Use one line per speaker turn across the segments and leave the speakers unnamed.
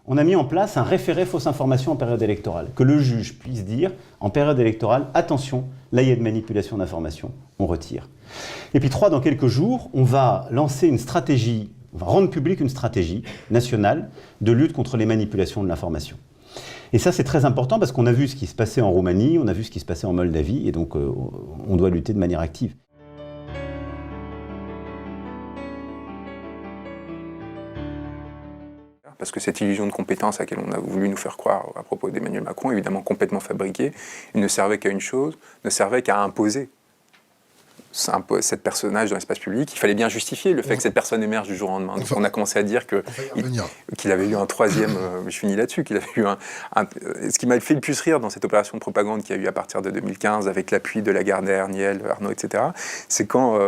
on a mis en place un référé fausse information en période électorale. Que le juge puisse dire, en période électorale, attention, là il y a de manipulation d'informations, on retire. Et puis 3, dans quelques jours, on va lancer une stratégie, on va rendre publique une stratégie nationale de lutte contre les manipulations de l'information. Et ça, c'est très important parce qu'on a vu ce qui se passait en Roumanie, on a vu ce qui se passait en Moldavie, et donc on doit lutter de manière active.
Parce que cette illusion de compétence à laquelle on a voulu nous faire croire à propos d'Emmanuel Macron, évidemment complètement fabriquée, il ne servait qu'à une chose, ne servait qu'à imposer cette personnage dans l'espace public. Il fallait bien justifier le fait que cette personne émerge du jour au lendemain. Donc on a commencé à dire qu'il avait eu un troisième, je finis là-dessus, qu'il avait eu ce qui m'a fait le plus rire dans cette opération de propagande qu'il y a eu à partir de 2015, avec l'appui de Lagardère, Niel, Arnaud, etc., c'est quand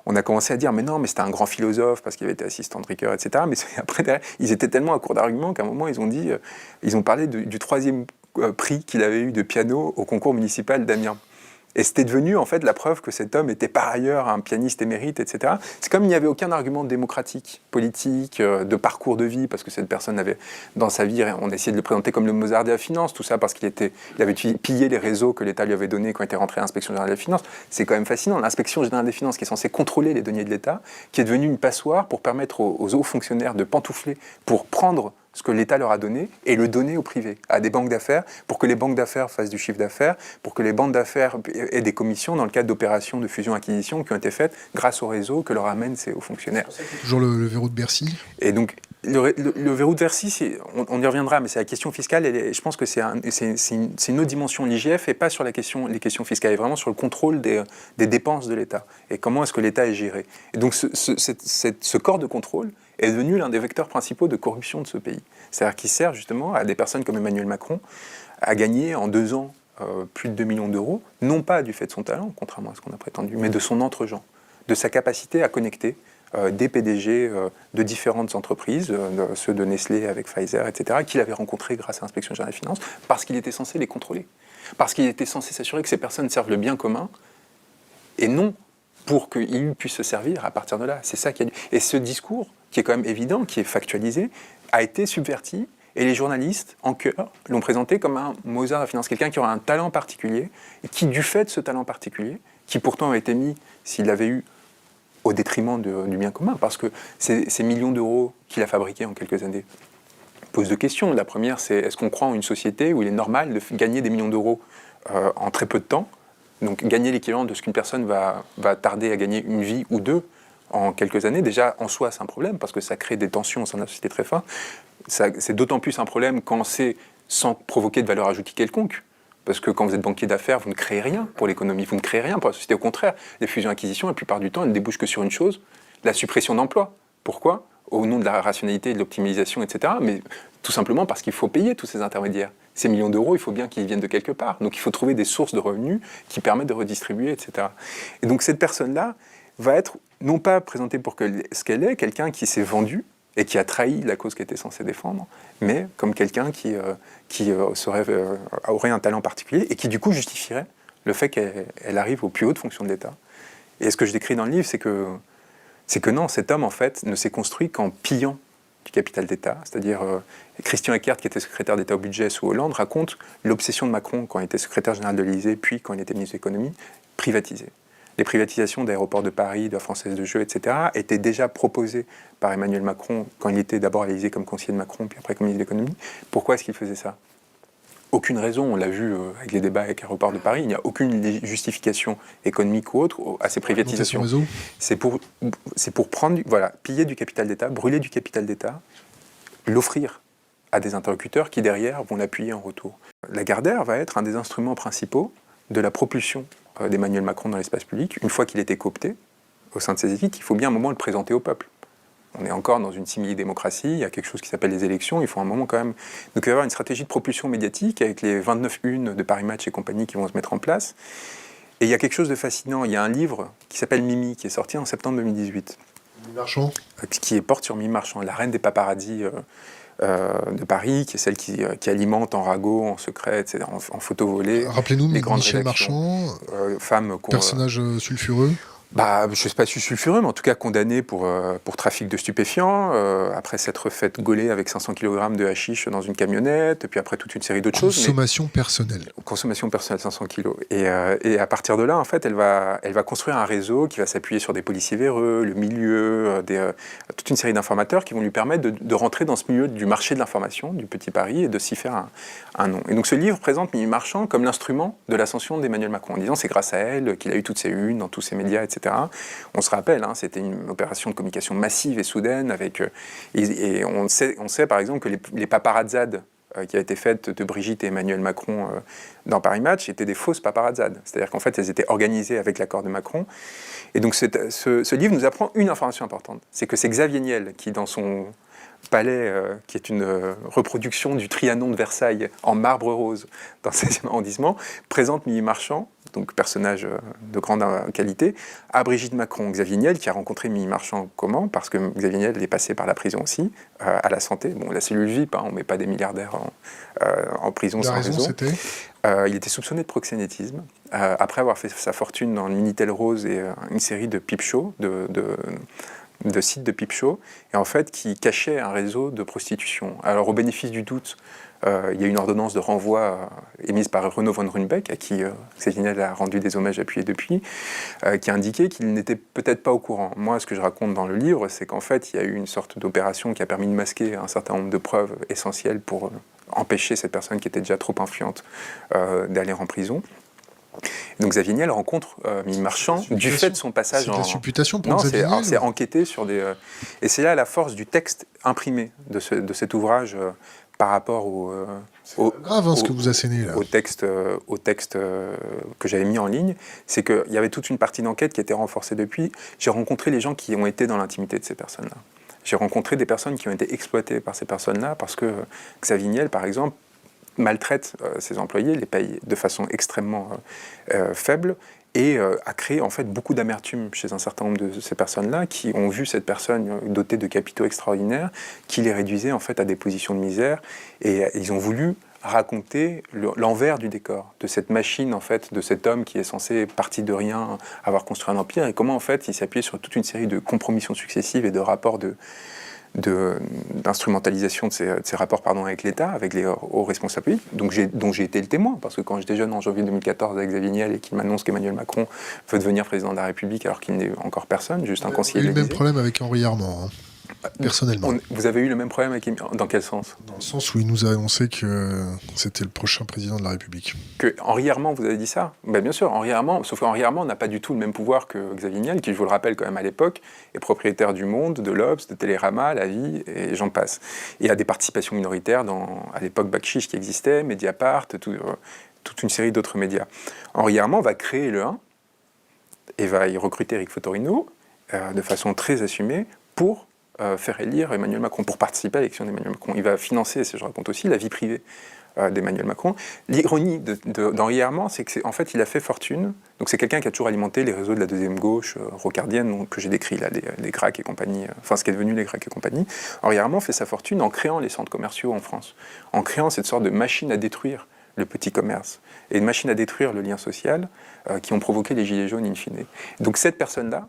on a commencé à dire mais non, mais c'était un grand philosophe parce qu'il avait été assistant de Ricoeur, etc. Mais après, derrière, ils étaient tellement à court d'arguments qu'à un moment, ils ont parlé du troisième prix qu'il avait eu de piano au concours municipal d'Amiens. Et c'était devenu en fait la preuve que cet homme était par ailleurs un pianiste émérite, etc. C'est comme il n'y avait aucun argument démocratique, politique, de parcours de vie, parce que cette personne avait, dans sa vie, on essayait de le présenter comme le Mozart de la finance, tout ça parce qu'il avait pillé les réseaux que l'État lui avait donnés quand il était rentré à l'Inspection générale des finances. C'est quand même fascinant. L'Inspection générale des finances, qui est censée contrôler les deniers de l'État, qui est devenue une passoire pour permettre aux hauts fonctionnaires de pantoufler, pour prendre ce que l'État leur a donné et le donner au privé, à des banques d'affaires, pour que les banques d'affaires fassent du chiffre d'affaires, pour que les banques d'affaires aient des commissions dans le cadre d'opérations de fusion-acquisition qui ont été faites grâce au réseau que leur amènent ces hauts fonctionnaires.
Toujours le verrou de Bercy.
Et donc, le verrou de Bercy, on y reviendra, mais c'est la question fiscale, je pense que c'est une autre dimension de l'IGF et pas sur les questions fiscales, et vraiment sur le contrôle des dépenses de l'État et comment est-ce que l'État est géré. Et donc, ce corps de contrôle est devenu l'un des vecteurs principaux de corruption de ce pays. C'est-à-dire qu'il sert justement à des personnes comme Emmanuel Macron à gagner en 2 ans plus de 2 millions d'euros, non pas du fait de son talent, contrairement à ce qu'on a prétendu, mais de son entre-gens, de sa capacité à connecter des PDG de différentes entreprises, ceux de Nestlé avec Pfizer, etc., qu'il avait rencontrés grâce à l'Inspection générale des finances, parce qu'il était censé les contrôler, parce qu'il était censé s'assurer que ces personnes servent le bien commun, et non pour qu'ils puissent se servir à partir de là. C'est ça qui a... Et ce discours, qui est quand même évident, qui est factualisé, a été subverti, et les journalistes, en chœur, l'ont présenté comme un Mozart de la finance, quelqu'un qui aurait un talent particulier, et qui, du fait de ce talent particulier, qui pourtant a été mis, s'il l'avait eu, au détriment du bien commun, parce que ces millions d'euros qu'il a fabriqués en quelques années posent 2 questions. La première, c'est est-ce qu'on croit en une société où il est normal de gagner des millions d'euros en très peu de temps, donc gagner l'équivalent de ce qu'une personne va tarder à gagner une vie ou 2 en quelques années. Déjà, en soi, c'est un problème, parce que ça crée des tensions au sein de la société très fortes. C'est d'autant plus un problème quand c'est sans provoquer de valeur ajoutée quelconque. Parce que quand vous êtes banquier d'affaires, vous ne créez rien pour l'économie, vous ne créez rien pour la société. Au contraire, les fusions-acquisitions, la plupart du temps, elles ne débouchent que sur une chose, la suppression d'emplois. Pourquoi ? Au nom de la rationalité et de l'optimisation, etc. Mais tout simplement parce qu'il faut payer tous ces intermédiaires. Ces millions d'euros, il faut bien qu'ils viennent de quelque part. Donc il faut trouver des sources de revenus qui permettent de redistribuer, etc. Et donc cette personne-là va être non pas présentée pour ce qu'elle est, quelqu'un qui s'est vendu et qui a trahi la cause qu'elle était censée défendre, mais comme quelqu'un qui aurait un talent particulier et qui du coup justifierait le fait qu'elle arrive aux plus hautes fonctions de l'État. Et ce que je décris dans le livre, c'est que non, cet homme en fait ne s'est construit qu'en pillant du capital d'État. C'est-à-dire, Christian Eckert, qui était secrétaire d'État au budget sous Hollande, raconte l'obsession de Macron quand il était secrétaire général de l'Élysée, puis quand il était ministre de l'économie, privatiser. Les privatisations d'aéroports de Paris, de la Française de Jeux, etc., étaient déjà proposées par Emmanuel Macron quand il était d'abord à l'Élysée comme conseiller de Macron, puis après comme ministre de l'économie. Pourquoi est-ce qu'il faisait ça ? Aucune raison, on l'a vu avec les débats avec Aéroports de Paris, il n'y a aucune justification économique ou autre à ces privatisations. C'est pour prendre, piller du capital d'État, brûler du capital d'État, l'offrir à des interlocuteurs qui derrière vont l'appuyer en retour. Lagardère va être un des instruments principaux de la propulsion d'Emmanuel Macron dans l'espace public. Une fois qu'il était coopté au sein de ses élites, il faut bien un moment le présenter au peuple. On est encore dans une simili-démocratie, il y a quelque chose qui s'appelle les élections, il faut un moment quand même... Donc il va y avoir une stratégie de propulsion médiatique avec les 29 unes de Paris Match et compagnie qui vont se mettre en place. Et il y a quelque chose de fascinant, il y a un livre qui s'appelle Mimi, qui est sorti en septembre 2018.
Mimi Marchand.
Qui porte sur Mimi Marchand, la reine des paparazzis de Paris, qui est celle qui alimente en ragot, en secret, etc., en photo volée.
Rappelez-nous,
les grandes
Michel Marchand,
femme
personnage sulfureux.
Je ne sais pas si sulfureux, mais en tout cas condamné pour trafic de stupéfiants, après s'être fait gauler avec 500 kg de hashish dans une camionnette, et puis après toute une série d'autres choses.
Consommation personnelle.
Consommation personnelle, 500 kg. Et à partir de là, en fait, elle va construire un réseau qui va s'appuyer sur des policiers véreux, le milieu, toute une série d'informateurs qui vont lui permettre de rentrer dans ce milieu du marché de l'information, du petit Paris, et de s'y faire un nom. Et donc ce livre présente Mimi Marchand comme l'instrument de l'ascension d'Emmanuel Macron, en disant c'est grâce à elle qu'il a eu toutes ses unes dans tous ses médias, etc. On se rappelle, c'était une opération de communication massive et soudaine, et on sait par exemple que les paparazzades qui a été faite de Brigitte et Emmanuel Macron dans Paris Match étaient des fausses paparazzades. C'est-à-dire qu'en fait, elles étaient organisées avec l'accord de Macron. Et donc ce livre nous apprend une information importante. C'est que c'est Xavier Niel qui, dans son palais, qui est une reproduction du Trianon de Versailles en marbre rose dans le 16e arrondissement, présente Mimi Marchand, donc personnage de grande qualité, à Brigitte Macron. Xavier Niel, qui a rencontré Mimi Marchand comment ? Parce que Xavier Niel est passé par la prison aussi, à la santé. Bon, la cellule VIP, on ne met pas des milliardaires en prison sans raison. Il était soupçonné de proxénétisme, après avoir fait sa fortune dans le Minitel Rose et une série de pipe shows, de sites de pipe show, et en fait qui cachait un réseau de prostitution. Alors au bénéfice du doute, il y a une ordonnance de renvoi émise par Renaud von Runebeck, à qui Xavier Niel a rendu des hommages appuyés depuis, qui a indiqué qu'il n'était peut-être pas au courant. Moi, ce que je raconte dans le livre, c'est qu'en fait, il y a eu une sorte d'opération qui a permis de masquer un certain nombre de preuves essentielles pour empêcher cette personne qui était déjà trop influente d'aller en prison. Donc Xavier Niel rencontre Mimi Marchand du fait de son passage
en... C'est de la supputation pour Xavier Niel.
Non, c'est enquêté sur des... Et c'est là la force du texte imprimé de cet ouvrage par rapport
grave ce que vous assénez là.
au texte que j'avais mis en ligne. C'est qu'il y avait toute une partie d'enquête qui était renforcée depuis. J'ai rencontré les gens qui ont été dans l'intimité de ces personnes-là. J'ai rencontré des personnes qui ont été exploitées par ces personnes-là parce que Xavier Niel, par exemple, maltraite ses employés, les paye de façon extrêmement faible et a créé en fait beaucoup d'amertume chez un certain nombre de ces personnes-là qui ont vu cette personne dotée de capitaux extraordinaires qui les réduisait en fait à des positions de misère et ils ont voulu raconter l'envers du décor de cette machine en fait, de cet homme qui est censé parti de rien avoir construit un empire et comment en fait il s'appuyait sur toute une série de compromissions successives et de rapports d'instrumentalisation de ces rapports avec l'État, avec les hauts responsables publics, dont j'ai été le témoin, parce que quand j'étais jeune en janvier 2014 avec Xavier Niel et qu'il m'annonce qu'Emmanuel Macron veut devenir président de la République alors qu'il n'est encore personne, juste un conseiller de l'Élysée.
J'ai eu le même problème avec Henri Armand, personnellement.
Vous avez eu le même problème avec dans quel sens ?
Dans le sens où il nous a annoncé que c'était le prochain président de la République.
Que Henri Armand, vous avez dit ça ? Bien sûr, Henri Armand, sauf qu'Henri Armand n'a pas du tout le même pouvoir que Xavier Niel, qui, je vous le rappelle quand même à l'époque, est propriétaire du Monde, de l'Obs, de Télérama, La Vie, et j'en passe. Et a des participations minoritaires à l'époque Bakchiche qui existait, Mediapart, toute une série d'autres médias. Henri Armand va créer le 1 et va y recruter Eric Fotorino de façon très assumée pour faire élire Emmanuel Macron, pour participer à l'élection d'Emmanuel Macron. Il va financer, je raconte aussi, la vie privée d'Emmanuel Macron. L'ironie d'Henri Armand, c'est qu'en fait, il a fait fortune. Donc c'est quelqu'un qui a toujours alimenté les réseaux de la deuxième gauche rocardienne, que j'ai décrit là, les Grac et compagnie, enfin ce qui est devenu les Grac et compagnie. Henri Armand fait sa fortune en créant les centres commerciaux en France, en créant cette sorte de machine à détruire le petit commerce et une machine à détruire le lien social qui ont provoqué les gilets jaunes in fine. Donc cette personne-là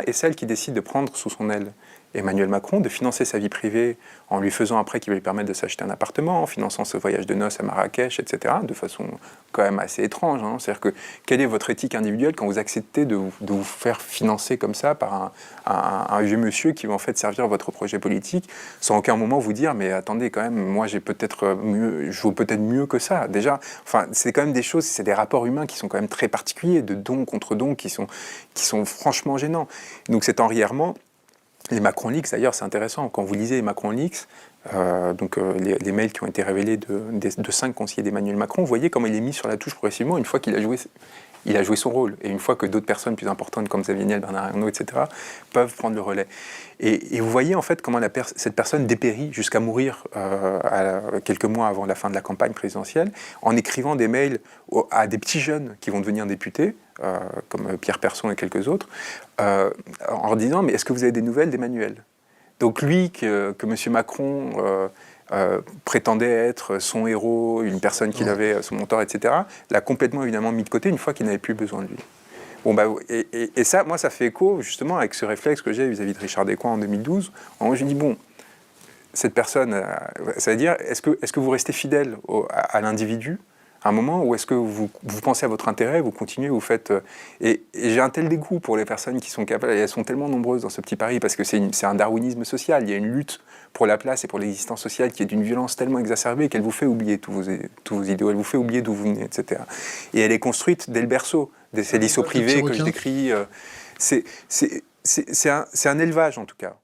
est celle qui décide de prendre sous son aile Emmanuel Macron, de financer sa vie privée en lui faisant après qu'il va lui permettre de s'acheter un appartement, en finançant ce voyage de noces à Marrakech, etc., de façon quand même assez étrange. C'est-à-dire que quelle est votre éthique individuelle quand vous acceptez de vous faire financer comme ça par un vieux monsieur qui va en fait servir votre projet politique, sans aucun moment vous dire mais attendez quand même, moi je vaux peut-être mieux que ça. Déjà, enfin c'est quand même des choses, c'est des rapports humains qui sont quand même très particuliers, de don contre don, qui sont franchement gênants. Donc c'est Henri Armand. Les Macron Leaks, d'ailleurs, c'est intéressant. Quand vous lisez les Macron Leaks, les mails qui ont été révélés de 5 conseillers d'Emmanuel Macron, vous voyez comment il est mis sur la touche progressivement une fois qu'il a joué son rôle. Et une fois que d'autres personnes plus importantes comme Xavier Niel, Bernard Arnault, etc., peuvent prendre le relais. Et vous voyez en fait comment cette personne dépérit jusqu'à mourir quelques mois avant la fin de la campagne présidentielle en écrivant des mails à des petits jeunes qui vont devenir députés, comme Pierre Persson et quelques autres, en leur disant « mais est-ce que vous avez des nouvelles d'Emmanuel ?» Donc lui, que M. Macron prétendait être son héros, une personne qu'il avait, son mentor, etc., l'a complètement évidemment mis de côté une fois qu'il n'avait plus besoin de lui. Bon, et ça, moi, ça fait écho justement avec ce réflexe que j'ai vis-à-vis de Richard Descoings en 2012. Je me dis, bon, cette personne, ça veut dire, est-ce que vous restez fidèle à l'individu à un moment, ou est-ce que vous pensez à votre intérêt, vous continuez, vous faites... et j'ai un tel dégoût pour les personnes qui sont capables, et elles sont tellement nombreuses dans ce petit Paris, parce que c'est un darwinisme social, il y a une lutte pour la place et pour l'existence sociale qui est d'une violence tellement exacerbée qu'elle vous fait oublier tous vos idéaux, elle vous fait oublier d'où vous venez, etc. Et elle est construite dès le berceau, ces lycées privés que je décris. C'est un élevage, en tout cas.